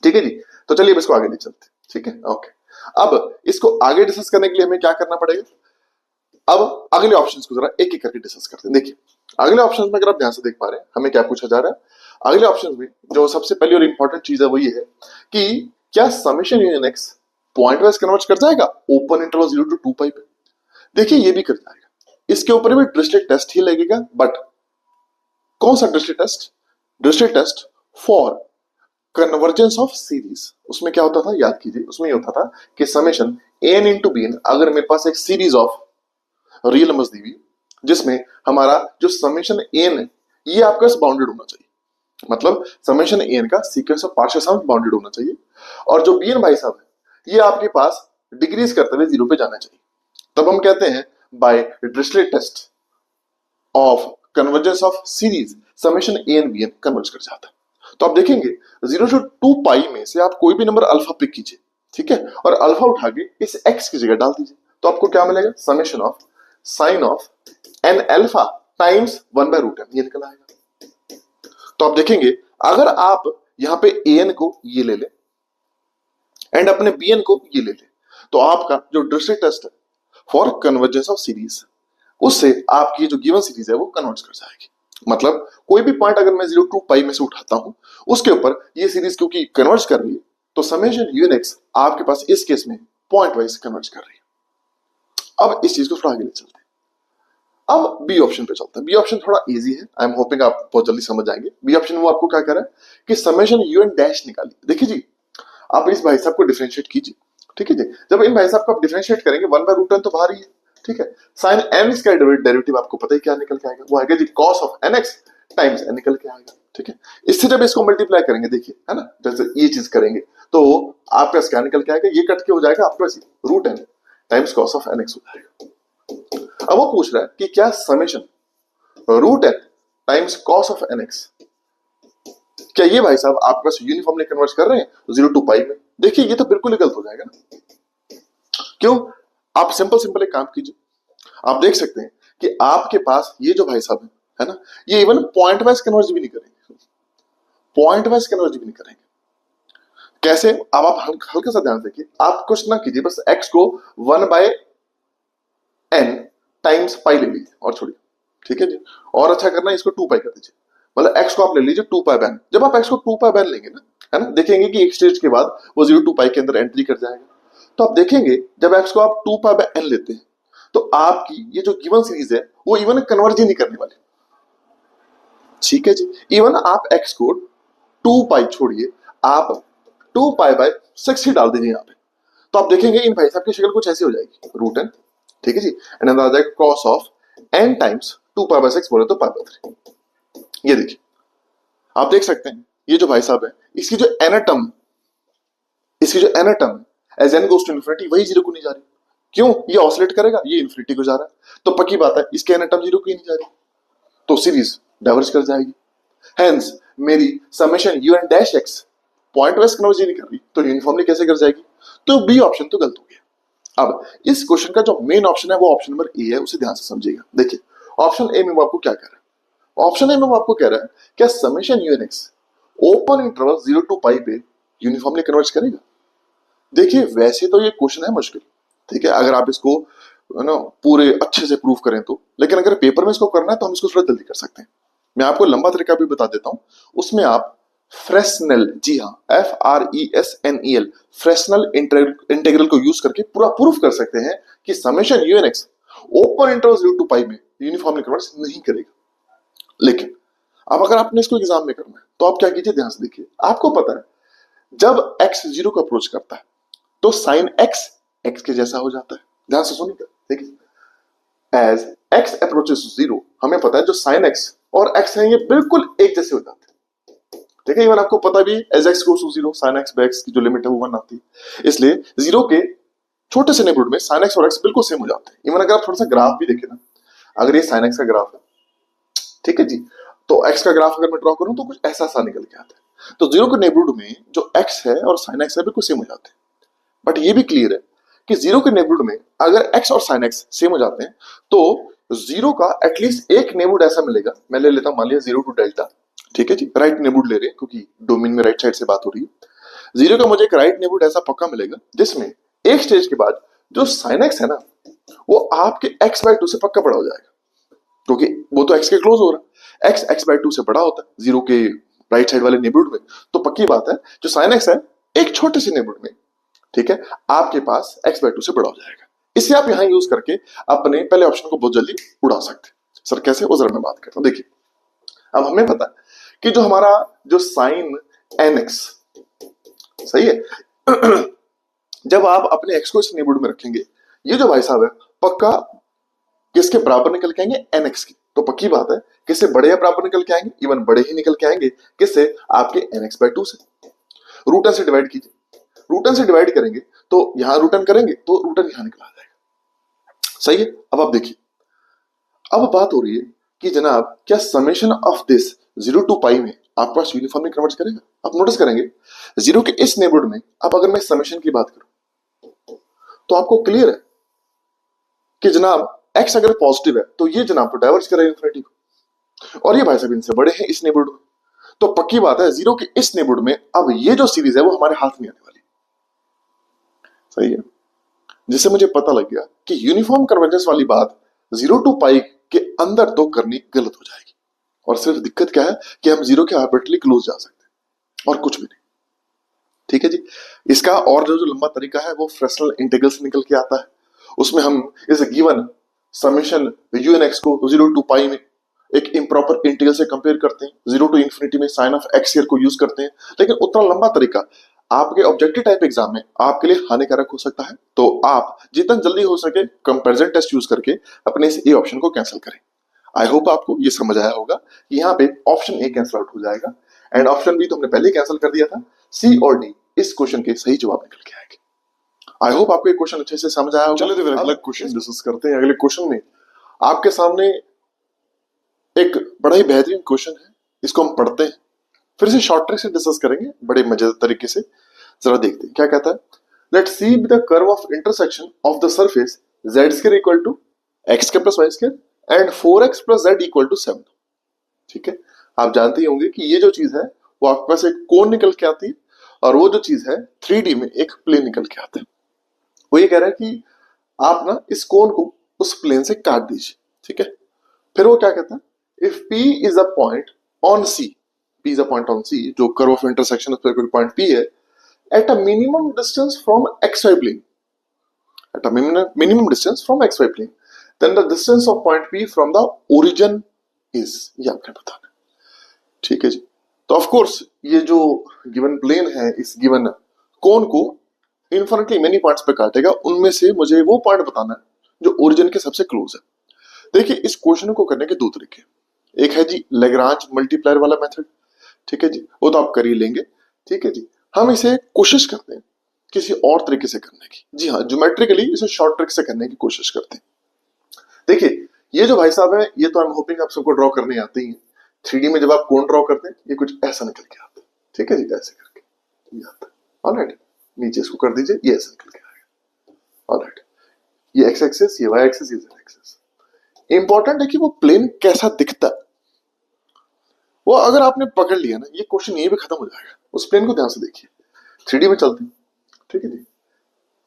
S1: ठीक है जी। तो चलिए अब इसको आगे ले चलते हैं, ठीक है ओके। अब इसको आगे डिस्कस करने के लिए हमें क्या करना पड़ेगा, अब अगले ऑप्शंस को जरा एक एक करके डिस्कस करते हैं। देखिए अगले ऑप्शंस में अगर आप ध्यान से देख पा रहे हैं हमें क्या पूछा जा रहा है, अगले ऑप्शन में जो सबसे पहली और इंपॉर्टेंट चीज है वो ये है कि क्या summation union x point wise converge कर जाएगा ओपन इंटरवल 0 to 2 पाई पे। देखिए ये भी कर जाएगा, इसके ऊपर भी डिरिचलेट टेस्ट ही लगेगा, बट कौन सा Dirichlet test, Dirichlet test for convergence of series. उसमें क्या होता था याद कीजिए, उसमें ये होता था कि summation n into b n, अगर मेरे पास एक सीरीज ऑफ रियल नंबर्स दी हुई जिसमें हमारा जो समेशन एन है ये आपका बाउंडेड होना चाहिए, मतलब समेशन एन का sequence of partial sums bounded होना चाहिए और जो बी एन भाई साहब है ये आपके पास डिक्रीज करते हुए 0 पे जाना चाहिए। तब हम कहते हैं by Dirichlet test of convergence of series summation n b n converge कर जाता है। तो आप देखेंगे 0 to 2 पाई में से आप कोई भी नंबर अल्फा पिक कीजिए, ठीक है, और अल्फा उठा के इस एक्स की जगह डाल दीजिए तो आपको क्या मिलेगा, summation of sine of n alpha times 1/√n ये निकल आएगा। तो आप देखेंगे अगर आप यहां पे एन को ये ले ले एंड अपने bn को ये ले ले तो आपका जो डिरिचलेट टेस्ट है फॉर कन्वर्जेंस ऑफ सीरीज उससे आपकी जो गिवन सीरीज है वो कन्वर्ज कर जाएगी। मतलब कोई भी पॉइंट अगर मैं 0 to पाई में से उठाता हूं उसके ऊपर ये सीरीज क्योंकि कन्वर्ज कर रही है तो समेशन यूनिक्स आपके पास इस केस में पॉइंट वाइज कन्वर्ज कर रही है। अब इस चीज को थोड़ा आगे ले चलते हैं, अब बी ऑप्शन पे चलते हैं। बी ऑप्शन थोड़ा इजी है, आई एम होपिंग आप बहुत जल्दी समझ जाएंगे। बी ऑप्शन वो आपको क्या कह रहा है कि समेशन यूएन डैश निकालिए। देखिए जी आप इस भाई साहब को डिफरेंशिएट कीजिए, ठीक है जी। जब इन भाई साहब को आप डिफरेंशिएट करेंगे 1/√n तो बाहर ही है, ठीक है। साइन एन इसका डेरिवेटिव आपको पता ही क्या निकल के आएगा, वो आएगा जी cos of N X times N निकल के आएगा, ठीक है। इससे जब इसको मल्टीप्लाई करेंगे देखिए है ना, जैसे ये चीज करेंगे तो आपका क्या निकल के आएगा, ये कट के हो जाएगा आपका √n times cos of N x हो जाएगा। अब वो पूछ रहा है कि क्या summation √n times cos of N x क्या ये भाई साहब आपके पास यूनिफॉर्मली कन्वर्ज कर रहे हैं 0 to पाई में। देखिए ये तो बिल्कुल ही गलत हो जाएगा ना, क्यों। आप सिंपल एक काम कीजिए, आप देख सकते हैं कि आपके पास ये जो भाई साहब है ना ये इवन पॉइंट वाइज कन्वर्ज भी नहीं करेंगे, पॉइंट वाइज कन्वर्ज भी नहीं करेंगे। कैसे, अब आप हल्का सा ध्यान देखिए, आप कुछ ना कीजिए, बस x को 1/n टाइम्स पाई ले लीजिए और छोड़िए, ठीक है जी। और अच्छा करना इसको 2 पाई कर दीजिए, मतलब x को आप ले लीजिए 2 पाई बैन। जब आप x को 2 पाई बैन लेंगे ना, है ना, देखेंगे कि एक स्टेज के बाद वो 0 to पाई के अंदर एंट्री कर जाएगा। तो आप देखेंगे जब x को आप 2 पाई बाय n लेते हैं तो आपकी ये जो गिवन सीरीज है वो इवन कन्वर्ज ही नहीं करने वाली, ठीक है जी। इवन आप x को 2 पाई छोड़िए, आप 2 पाई बाय 6 ही डाल दीजिए यहाँ पे, तो आप देखेंगे इन भाई साहब की शक्ल कुछ ऐसी हो जाएगी √n, ठीक है जी। एंड अंदर आ जाएगा cos of n times 2 pi by 6 बोले तो पाई बाय 3। ये देखिए आप देख सकते हैं ये जो भाई साहब है इसकी जो एनाटम as n goes to infinity वही 0 को नहीं जा रही, क्यों, ये ऑसिलेट करेगा, ये इन्फिनिटी को जा रहा है, तो पक्की बात है इसके एनाटम 0 को ही नहीं जा रही, तो सीरीज डाइवर्ज कर जाएगी। हेंस मेरी summation un dash x point wise converge नहीं कर रही तो यूनिफॉर्मली कैसे कर जाएगी, तो बी ऑप्शन तो गलत हो गया। अब इस क्वेश्चन का जो मेन ऑप्शन है वो ऑप्शन नंबर ए है, उसे ध्यान से समझिएगा। देखिए ऑप्शन ए में वो आपको क्या कह रहा है, ऑप्शन ए में वो आपको कह रहा है क्या summation un x open interval 0 to पाई पे यूनिफॉर्मली कन्वर्ज करेगा। देखिए वैसे तो ये क्वेश्चन है मुश्किल, ठीक है, अगर आप इसको ना पूरे अच्छे से प्रूव करें तो, लेकिन अगर पेपर में इसको करना है तो हम इसको थोड़ा जल्दी कर सकते हैं। मैं आपको लंबा तरीका भी बता देता हूं, उसमें आप फ्रेस्नेल, जी हाँ FRESNEL फ्रेस्नेल इंटीग्रल को यूज करके पूरा प्रूफ कर सकते हैं कि summation un x open interval 0 to पाई में यूनिफॉर्मली कन्वर्ज नहीं करेगा। लेकिन अब अगर आपने इसको एग्जाम में करना है तो आप क्या कीजिए, ध्यान से देखिए, आपको पता है जब x 0 को अप्रोच करता है तो साइन x के जैसा हो जाता है। ध्यान से सुनिएगा, देखिए एज x अप्रोचेस 0 हमें पता है जो साइन x और x है ये बिल्कुल एक जैसे हो जाते हैं। ठीक है, इवन आपको पता भी as x goes to 0 sin x by x की जो लिमिट है वो 1 आती है, इसलिए 0 के छोटे से नेबरहुड में sin x और x बिल्कुल सेम हो जाते हैं। इवन अगर आप थोड़ा सा ग्राफ भी देखें ना, अगर ये sin x का ग्राफ है, ठीक है जी, तो x का ग्राफ अगर मैं ड्रॉ करूं तो कुछ ऐसा सा निकल के आता है। तो 0 के नेबरहुड में जो x है और sin x है बिल्कुल सेम हो जाते हैं। बट ये भी क्लियर है कि 0 के नेबरहुड में अगर x और sin x सेम हो जाते हैं तो 0 का एटलीस्ट एक नेबरहुड ऐसा मिलेगा, मैं ले लेता हूं मान लिया 0 टू डेल्टा, ठीक है जी, राइट नेबरहुड ले रहे हैं क्योंकि डोमेन में राइट साइड से बात हो रही है। 0 का मुझे एक राइट नेबरहुड ऐसा पक्का मिलेगा जिसमें एक स्टेज के बाद जो sin x है ना वो आपके x/2 से पक्का बड़ा हो जाएगा, क्योंकि वो तो x के क्लोज हो रहा है, x x/2 से बड़ा होता है 0 के राइट साइड वाले नेबरहुड में। तो पक्की बात है जो sin x है एक छोटे से नेबरहुड में, ठीक है, आपके पास x/2 से बड़ा हो जाएगा। इसे आप यहां यूज करके अपने पहले ऑप्शन को बहुत जल्दी उड़ा सकते हैं। सर कैसे, वो जरा मैं बात करता हूं। देखिए अब हमें पता है कि जो हमारा जो sin nx सही है जब आप अपने x को इस नेबरहुड में रखेंगे, ये जो भाई साहब है पक्का किसके बराबर निकल के आएंगे, nx की। तो पक्की बात है किससे बड़े या बराबर निकल के आएंगे, इवन बड़े ही निकल के आएंगे, किससे, आपके nx/2 से। रूट से डिवाइड कीजिए, रूट से डिवाइड करेंगे तो यहां रूट करेंगे तो रूट यहां निकल आ जाएगा, सही है। अब आप देखिए, अब बात हो रही है कि जनाब क्या समेशन ऑफ दिस 0 टू पाई में आपके पास यूनिफॉर्मली कन्वर्ट करेगा। आप नोटिस करेंगे 0 के इस नेबरहुड में अब अगर मैं समेशन की बात करूं तो आपको क्लियर है कि जनाब x अगर पॉजिटिव है तो ये जनाब तो डाइवर्ज करेगा इन्फिनिटी को, और ये भाई साहब इनसे बड़े हैं इस नेबरहुड में। तो पक्की बात है 0 के इस नेबरहुड में अब ये जो सीरीज है वो हमारे हाथ में आने वाली, सही है। जिससे मुझे पता लग गया कि यूनिफॉर्म कन्वर्जेंस वाली बात 0 टू पाई के अंदर तो करनी गलत हो जाएगी, और सिर्फ दिक्कत क्या है कि हम 0 के आर्बिट्रली क्लोज जा सकते हैं और कुछ भी नहीं, ठीक है जी। इसका और जो लंबा तरीका है वो फ्रेस्नेल इंटीग्रल से निकल के आता है। उसमें हम इस गिवन समेशन un(x) को 0 टू पाई में एक इम्प्रॉपर इंटीग्रल से कंपेयर करते हैं, 0 टू इंफिनिटी में साइन ऑफ x को यूज करते हैं। लेकिन उतना लंबा तरीका आपके ऑब्जेक्टिव टाइप एग्जाम में आपके लिए हानिकारक हो सकता है, तो आप जितना जल्दी हो सके कंपैरिजन टेस्ट यूज करके अपने इस ए ऑप्शन को कैंसिल करें। आई होप आपको ये समझ आया होगा कि यहाँ पे ऑप्शन ए कैंसिल आउट हो जाएगा, एंड ऑप्शन बी तो हमने पहले कैंसिल कर दिया था, सी और डी इस क्वेश्चन के सही जवाब निकल के आएंगे। आई होप आपको ये क्वेश्चन अच्छे से समझ आया होगा। चलिए तो अगला क्वेश्चन डिस्कस करते हैं। अगले क्वेश्चन में आपके सामने एक बड़ा ही बेहतरीन क्वेश्चन है, इसको हम पढ़ते हैं फिर से शॉर्ट ट्रिक से डिस्कस करेंगे बड़े मजेदार तरीके से। जरा देखते हैं क्या कहता है। Let's see the curve of intersection of the surface z² equal to x² plus y² and 4x plus z equal to 7। ठीक है, आप जानते ही होंगे कि ये जो चीज है वो आपके पास एक कोन निकल के आती है, और वो जो चीज है 3D में एक प्लेन निकल के आता है। वो ये कह रहा है कि आप ना इस कोन को उस प्लेन से काट दीजिए, ठीक है। फिर वो क्या कहता है, if P is a point on C, P is a point on C, जो कर्व ऑफ इंटरसेक्शन उस पर कोई पॉइंट P है, at a minimum distance from xy plane, at a minimum distance from xy plane, then the distance of point P from the origin is, ये आपने बताना, ठीक है जी। तो ऑफ कोर्स ये जो गिवन प्लेन है इस गिवन कोन को इन्फिनिटली मेनी पॉइंट्स पे काटेगा, उनमें से मुझे वो पॉइंट बताना है जो ओरिजिन के सबसे क्लोज है। देखिए इस क्वेश्चन को करने के दो तरीके, एक है जी लैग्रांज मल्टीप्लायर वाला मेथड, ठीक है जी, वो तो आप कर ही लेंगे, ठीक है जी। हम इसे कोशिश करते हैं किसी और तरीके से करने की, जी हाँ, ज्योमेट्रिकली इसे शॉर्ट ट्रिक से करने की कोशिश करते हैं। देखिए ये जो भाई साहब है ये तो आई एम होपिंग आप सबको ड्रॉ करने आते ही हैं। 3D में जब आप कोन ड्रॉ करते हैं ये कुछ ऐसा निकल के आता है, ठीक है जी, ऐसे करके ये आता है। ऑलराइट, नीचे इसको कर दीजिए, ये ऐसे निकल के आएगा। ऑलराइट, ये x एक्सिस, ये y एक्सिस, ये z एक्सिस। इंपॉर्टेंट है कि वो प्लेन कैसा दिखता है, वो अगर आपने पकड़ लिया ना ये क्वेश्चन ये भी खत्म हो जाएगा। उस प्लेन को ध्यान से देखिए, 3D में चलते हैं, ठीक है जी।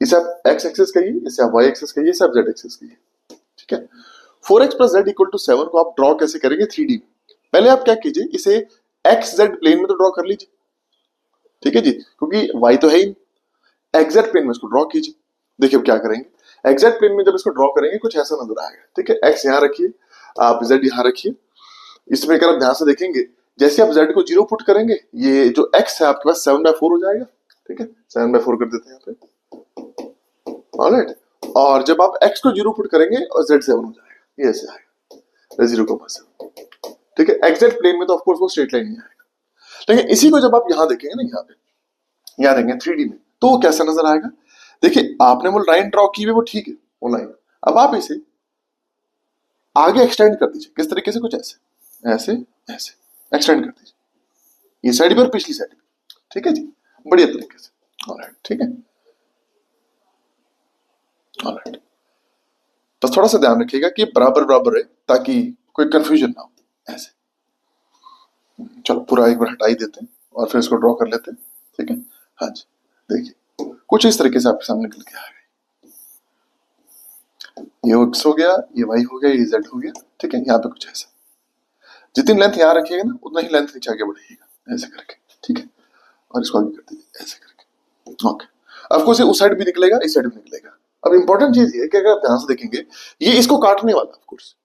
S1: इसे आप x एक्सिस कहिए, इसे आप y एक्सिस कहिए, इसे आप z एक्सिस कहिए, ठीक है। 4x plus z equal to 7 को आप ड्रॉ कैसे करेंगे 3D में। पहले आप क्या कीजिए, इसे xz प्लेन में तो ड्रॉ कर लीजिए, ठीक है जी, क्योंकि y तो है ही। xz प्लेन में इसको ड्रॉ कीजिए। देखिए अब क्या करेंगे, xz प्लेन में जब इसको ड्रॉ करेंगे कुछ ऐसा नजर आएगा, ठीक है। x यहाँ रखिए, आप z यहाँ रखिए। इसमें अगर आप ध्यान से देखेंगे जैसे आप z को 0 पुट करेंगे ये जो x है आपके पास 7/4 हो जाएगा, ठीक है। 7/4 कर देते हैं यहाँ पे, ऑलराइट। और जब आप x को 0 पुट करेंगे और z 7 हो जाएगा, ये ऐसे आएगा 0,7, ठीक है, एग्जैक्ट प्लेन में तो ऑफकोर्स वो स्ट्रेट लाइन ही आएगा। लेकिन इसी को जब आप यहां देखेंगे ना, यहाँ देखेंगे 3D में, तो वो कैसा नजर आएगा? देखिए आपने वो लाइन ड्रॉ की हुई, वो ठीक है वो लाइन, अब आप इसे आगे एक्सटेंड कर दीजिए। किस तरीके से? कुछ ऐसे ऐसे ऐसे एक्सटेंड कर दीजिए, ये साइड भी और पिछली साइड भी, ठीक है जी, बढ़िया तरीके से। ऑलराइट, ठीक है, ऑलराइट। बस थोड़ा सा ध्यान रखिएगा कि बराबर बराबर है, ताकि कोई कंफ्यूजन ना हो। ऐसे, चलो पूरा एक बार हटा ही देते हैं और फिर इसको ड्रॉ कर लेते हैं, ठीक है। हाँ जी, देखिए कुछ इस तरीके से आपके सामने निकल के आ गए। ये x हो गया, ये y हो गया, ये z हो गया, ठीक है। यहाँ पे कुछ ऐसा, जितनी लेंथ यहाँ रखिएगा ना उतना ही लेंथ नीचे आगे बढ़ेगा, ऐसे करके, ठीक है। और इसको आगे कर दीजिए ऐसे करके, ओके। अब कोर्स उस साइड भी निकलेगा, इस साइड भी निकलेगा। अब इंपॉर्टेंट चीज ये है कि अगर आप ध्यान से देखेंगे, ये इसको काटने वाला ऑफ कोर्स,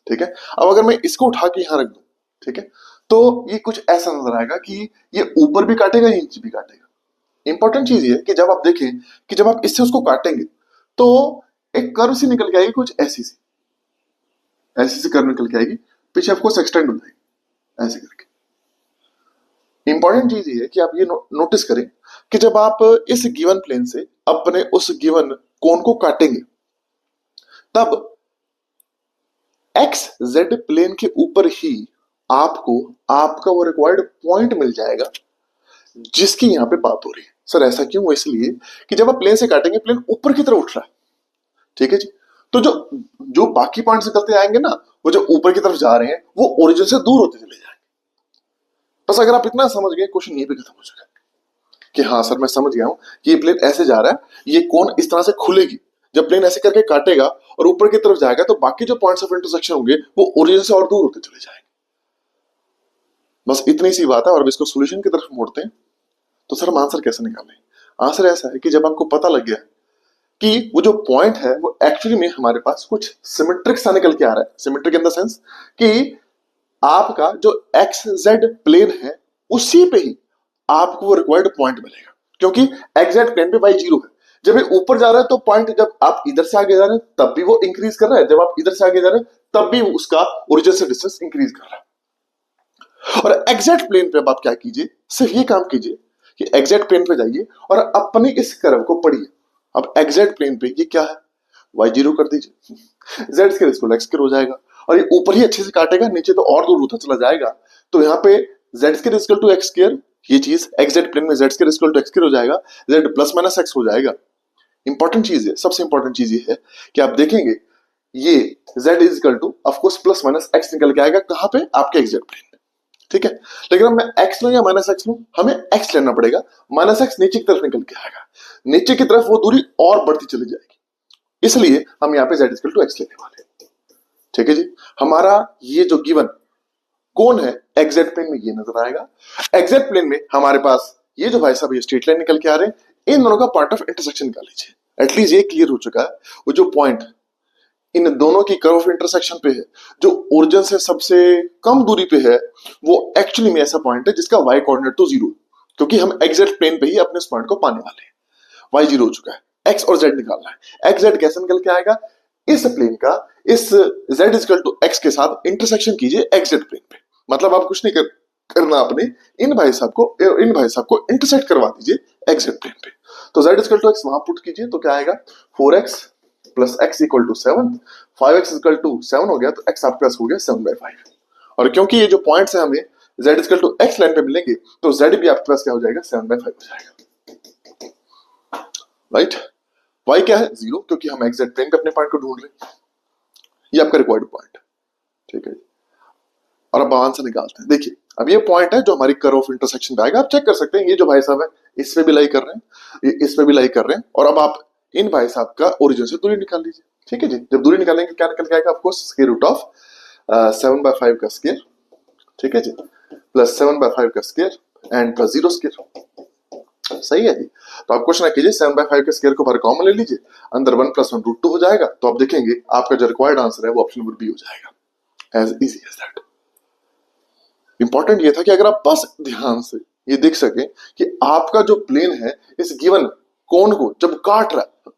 S1: ठीक है। अब अगर मैं इसको उठा के यहाँ रख दूं, ठीक है, तो ये कुछ ऐसा नजर आएगा कि ये ऊपर भी काटेगा, ये नीचे भी काटेगा। इंपॉर्टेंट चीज ये है कि जब आप देखें कि जब आप इससे उसको काटेंगे तो एक कर्व सी निकल के आएगी, कुछ ऐसी सी कर्व निकल के आएगी, पीछे आपको एक्सटेंड हो जाएगी ऐसे करके। इंपॉर्टेंट चीज ये है कि आप ये नोटिस करें कि जब आप इस गिवन प्लेन से अपने उस गिवन कोण को काटेंगे, तब एक्स जेड प्लेन के ऊपर ही आपको आपका वो रिक्वायर्ड पॉइंट मिल जाएगा जिसकी यहां पे बात हो रही है। सर ऐसा क्यों? वो इसलिए कि जब आप प्लेन से काटेंगे, प्लेन ऊपर की तरफ उठ रहा है, ठीक है जी। तो जो जो बाकी पॉइंट निकलते आएंगे ना, वो जो ऊपर की तरफ जा रहे हैं, वो ओरिजिन से दूर होते चले जाएंगे। बस अगर आप इतना समझ गए, क्वेश्चन ये भी खत्म हो चुका है कि हाँ सर मैं समझ गया हूं कि ये प्लेन ऐसे जा रहा है, ये कोण इस तरह से खुलेगी, जब प्लेन ऐसे करके काटेगा और ऊपर की तरफ जाएगा, तो बाकी जो पॉइंट्स ऑफ इंटरसेक्शन होंगे वो ओरिजिन से और दूर होते चले जाएंगे। बस इतनी सी बात है। और अब इसको सोल्यूशन की तरफ मोड़ते हैं, तो सर हम आंसर कैसे निकालें? आंसर ऐसा है कि जब आपको पता लग गया कि वो जो पॉइंट है वो एक्चुअली में हमारे पास कुछ सिमेट्रिक सा निकल के आ रहा है, सिमेट्रिक इन द सेंस कि आपका जो एक्स जेड प्लेन है उसी पे ही आपको वो रिक्वायर्ड पॉइंट मिलेगा, क्योंकि एक्स जेड प्लेन पे वाई 0 है। जब ये ऊपर जा रहा है तो पॉइंट, जब आप इधर से आगे जा रहे हैं तब भी वो इंक्रीज कर रहा है, जब आप इधर से आगे जा रहे हैं तब भी उसका ओरिजिन से डिस्टेंस इंक्रीज कर रहा है। और एग्जैक्ट प्लेन पे अब आप क्या कीजिए, सिर्फ ये काम कीजिए कि एग्जैक्ट प्लेन पे जाइए और अपने इस कर्व को पढ़िए। अब एग्जैक्ट प्लेन पे ये क्या है, y0 कर दीजिए, z स्क्वायर इसको x स्क्वायर हो जाएगा, और ये ऊपर ही अच्छे से काटेगा, नीचे तो और दूर होता चला जाएगा। तो यहाँ पे z square equal to x square, ये चीज एग्जैक्ट प्लेन में z square equal to x square हो जाएगा, z प्लस माइनस x हो जाएगा। इंपॉर्टेंट चीज है, सबसे इंपॉर्टेंट चीज ये है कि आप देखेंगे ये z is equal two of course plus minus x निकल के आएगा, कहां पे? आपके एग्जैक्ट प्लेन पे, ठीक है। लेकिन अब मैं x लूं या माइनस x लूं, हमें x लेना पड़ेगा। माइनस x नीचे की तरफ निकल के आएगा, नीचे की तरफ वो दूरी और बढ़ती चली जाएगी, इसलिए हम यहाँ पे z इक्वल टू x लेने वाले हैं, ठीक है जी। हमारा ये जो गिवन कोण है एग्जैक्ट प्लेन में ये नजर आएगा। एग्जैक्ट प्लेन में हमारे पास ये जो भाई साहब ये स्ट्रेट लाइन निकल के आ रहे हैं, इन दोनों का पॉइंट ऑफ इंटरसेक्शन निकाल लीजिए। एटलीस्ट ये क्लियर हो चुका है, वो जो पॉइंट इन दोनों की कर्व ऑफ इंटरसेक्शन पे है, जो ओरिजिन से सबसे कम दूरी पे है, वो एक्चुअली में ऐसा पॉइंट है जिसका y कोऑर्डिनेट तो 0, क्योंकि हम एग्जैक्ट प्लेन पे ही अपने इस पॉइंट को पाने वाले हैं। y 0 हो चुका है, x और z निकालना है। x z कैसे निकल के आएगा? इस प्लेन का इस z इक्वल टू x के साथ इंटरसेक्शन कीजिए एग्जैक्ट प्लेन पे। मतलब आप कुछ नहीं करना, अपने इन भाई साहब को इंटरसेक्ट करवा दीजिए एग्जैक्ट प्लेन पे। तो z इक्वल टू x वहां पुट कीजिए, तो क्या आएगा? 4x plus x equal to 7, 5x equal to 7 हो गया, तो x आपके पास हो गया 7/5। और क्योंकि ये जो पॉइंट्स है हमें z equal to x line पे मिलेंगे, तो z भी आपके पास क्या हो जाएगा? 7/5 हो जाएगा, राइट। y क्या है? 0, क्योंकि हम एग्जैक्ट प्लेन पे अपने पॉइंट को ढूंढ रहे हैं। ये आपका रिक्वायर्ड पॉइंट, ठीक है। और अब आंसर निकालते हैं। देखिए अब ये पॉइंट है जो हमारी कर्व ऑफ इंटरसेक्शन पे आएगा। आप चेक कर सकते हैं, ये जो भाई साहब है इस पे भी लाई कर रहे हैं, ये इस पे भी लाई कर रहे हैं, और अब आप इन भाई साहब का ओरिजिन से दूरी निकाल लीजिए, ठीक है जी। जब दूरी निकालेंगे क्या निकल के आएगा? आपको स्क्वायर रूट ऑफ 7/5 का स्क्वायर, ठीक है जी, प्लस 7/5 का स्क्वायर एंड प्लस 0 स्क्वायर, सही है जी। तो आप क्वेश्चन कीजिए 7/5 के स्क्वायर को बाहर कॉमन ले लीजिए, अंदर 1 + 1 √2 हो जाएगा। तो आप देखेंगे आपका जो रिक्वायर्ड आंसर है वो ऑप्शन नंबर बी हो जाएगा, as easy as that. Important ये था कि अगर आप बस ध्यान से ये देख सके कि आपका जो प्लेन है इस गिवन कोण को जब काट रहा है,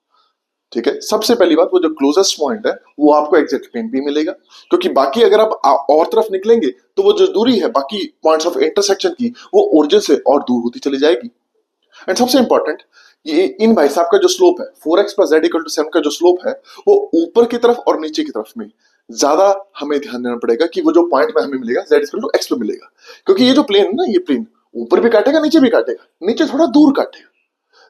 S1: ठीक है, सबसे पहली बात वो जो क्लोजेस्ट पॉइंट है वो आपको एग्जैक्ट प्लेन पे मिलेगा, क्योंकि बाकी अगर आप और तरफ निकलेंगे तो वो जो दूरी है बाकी पॉइंट्स ऑफ इंटरसेक्शन की वो ओरिजिन से और दूर होती चली जाएगी। एंड सबसे इंपॉर्टेंट, ये इन भाई साहब का जो स्लोप है 4x plus Z equal to 7 का जो स्लोप है वो ऊपर की तरफ और नीचे की तरफ में ज्यादा हमें ध्यान देना पड़ेगा कि वो जो पॉइंट में हमें मिलेगा z इक्वल टू x पे मिलेगा, क्योंकि ये जो प्लेन है ना ये प्लेन ऊपर भी काटेगा नीचे भी काटेगा, नीचे थोड़ा दूर काटेगा,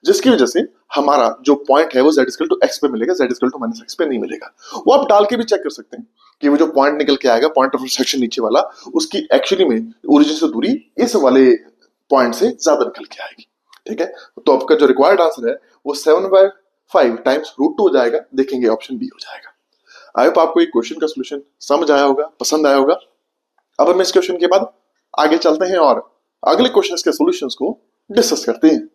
S1: जिसकी वजह से हमारा जो पॉइंट है वो z इक्वल टू x पे मिलेगा, z equal to minus x पे नहीं मिलेगा। वो आप डाल के भी चेक कर सकते हैं कि वो जो पॉइंट निकल के आएगा पॉइंट ऑफ इंटरसेक्शन नीचे वाला उसकी एक्चुअली में ओरिजिन से दूरी इस वाले पॉइंट से ज्यादा निकल के आएगी। ठीक है, तो आपका जो रिक्वायर्ड आंसर है वो 7/5 टाइम्स √2 हो जाएगा, देखेंगे ऑप्शन बी हो जाएगा। आई होप आपको एक क्वेश्चन का सोल्यूशन समझ आया होगा, पसंद आया होगा। अब हम इस क्वेश्चन के बाद आगे चलते हैं और अगले क्वेश्चन के सॉल्यूशंस को डिस्कस करते हैं।